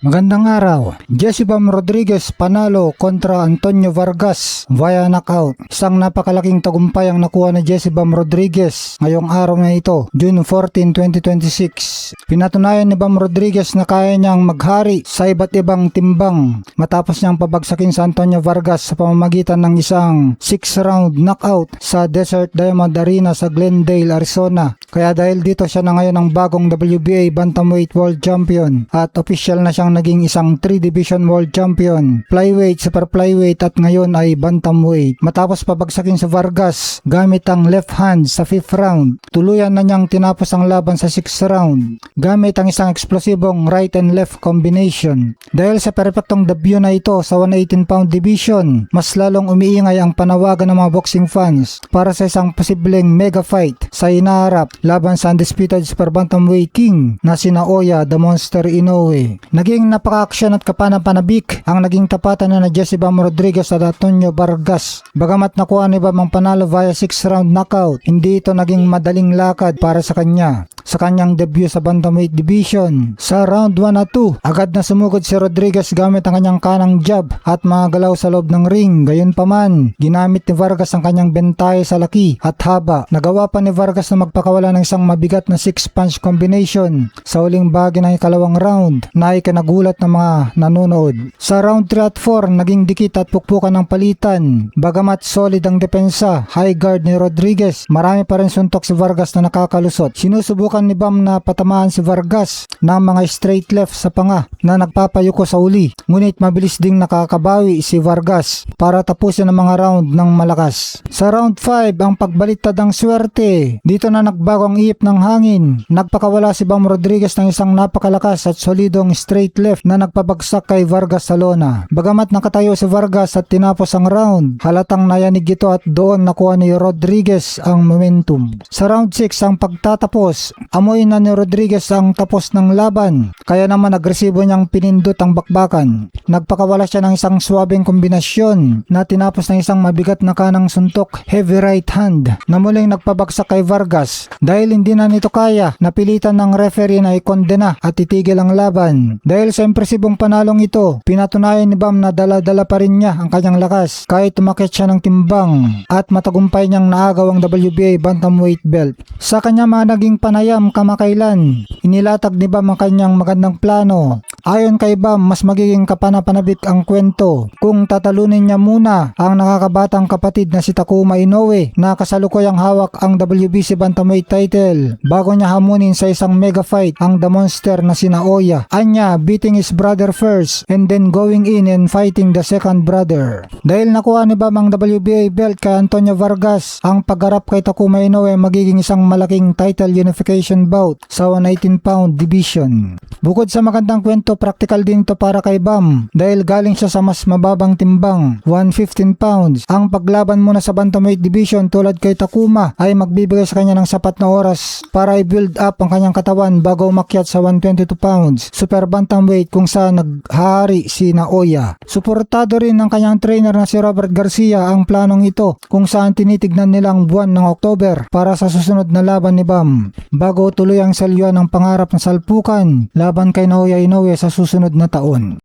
Magandang araw. Jesse Bam Rodriguez panalo kontra Antonio Vargas via knockout. Isang napakalaking tagumpay ang nakuha ni Jesse Bam Rodriguez ngayong araw na ito, June 14, 2026. Pinatunayan ni Bam Rodriguez na kaya niyang maghari sa iba't ibang timbang matapos niyang pabagsakin sa Antonio Vargas sa pamamagitan ng isang 6-round knockout sa Desert Diamond Arena sa Glendale, Arizona. Kaya dahil dito siya na ngayon ang bagong WBA Bantamweight World Champion at official na siyang naging isang 3-division world champion, flyweight, super flyweight at ngayon ay bantamweight. Matapos pabagsakin sa Vargas gamit ang left hand sa 5th round, tuluyan na niyang tinapos ang laban sa 6th round gamit ang isang eksplosibong right and left combination. Dahil sa perpektong debut na ito sa 118-pound division, mas lalong umiingay ang panawagan ng mga boxing fans para sa isang posibleng mega fight sa inaharap laban sa undisputed super bantamweight king na sina Oya the Monster Inoue. Naging napaka-aksyon at kapanapanabik ang naging tapatan na Jesse Bam Rodriguez at Antonio Vargas. Bagamat nakuha ni Bam ang panalo via 6-round knockout, hindi ito naging madaling lakad para sa kanya. Sa kanyang debut sa bantamweight division, sa round 1 at 2, agad na sumugod si Rodriguez gamit ang kanyang kanang jab at mga galaw sa loob ng ring. Gayunpaman, ginamit ni Vargas ang kanyang bentahe sa laki at haba. Nagawa pa ni Vargas na magpakawala ng isang mabigat na 6-punch combination sa huling bahagi ng ikalawang round na ikinagulat ng mga nanonood. Sa round 3 at 4, naging dikit at pukpukan ng palitan. Bagamat solid ang depensa, high guard ni Rodriguez, marami pa rin suntok si Vargas na nakakalusot. Sinusubukan ni Bam na patamaan si Vargas ng mga straight left sa panga na nagpapayuko sa uli. Ngunit mabilis ding nakakabawi si Vargas para tapusin ang mga round ng malakas. Sa round 5, ang pagbaliktad ng swerte. Dito na nagbago ang ihip ng hangin. Nagpakawala si Bam Rodriguez ng isang napakalakas at solidong straight left na nagpabagsak kay Vargas sa lona. Bagamat nakatayo si Vargas at tinapos ang round, halatang nayanig ito at doon nakuha ni Rodriguez ang momentum. Sa round 6, ang pagtatapos, amoy na ni Rodriguez ang tapos ng laban, kaya naman agresibo niyang pinindot ang bakbakan. Nagpakawala siya ng isang swabeng kombinasyon na tinapos ng isang mabigat na kanang suntok, heavy right hand, na muling nagpabagsak kay Vargas. Dahil hindi na nito kaya, napilitan ng referee na ikondena at itigil ang laban. Dahil sa impresibong panalong ito, pinatunayan ni Bam na dala-dala pa rin niya ang kanyang lakas kahit tumakit siya ng timbang at matagumpay niyang naagaw ang WBA Bantamweight belt. Sa kanya mga naging panayam kamakailan, inilatag ni Bam ang kanyang magandang plano. Ayon kay Bam, mas magiging kapanapanabik ang kwento kung tatalunin niya muna ang nakakabatang kapatid na si Takuma Inoue na kasalukuyang hawak ang WBC Bantamweight title bago niya hamunin sa isang mega fight ang The Monster na sina Oya. Anya, beating his brother first and then going in and fighting the second brother. Dahil nakuha ni Bam ang WBA belt kay Antonio Vargas, ang pagharap kay Takuma Inoue magiging isang malaking title unification bout sa 118-pound division. Bukod sa magandang kwento, practical din ito para kay Bam dahil galing siya sa mas mababang timbang, 115 pounds. Ang paglaban muna sa bantamweight division tulad kay Takuma ay magbibigay sa kanya ng sapat na oras para i-build up ang kanyang katawan bago umakyat sa 122 pounds super bantamweight kung saan naghahari si Naoya. Suportado rin ng kanyang trainer na si Robert Garcia ang planong ito kung saan tinitignan nilang buwan ng October para sa susunod na laban ni Bam bago tuloy ang salyuan ng pangarap na salpukan laban kay Naoya Inoue sa susunod na taon.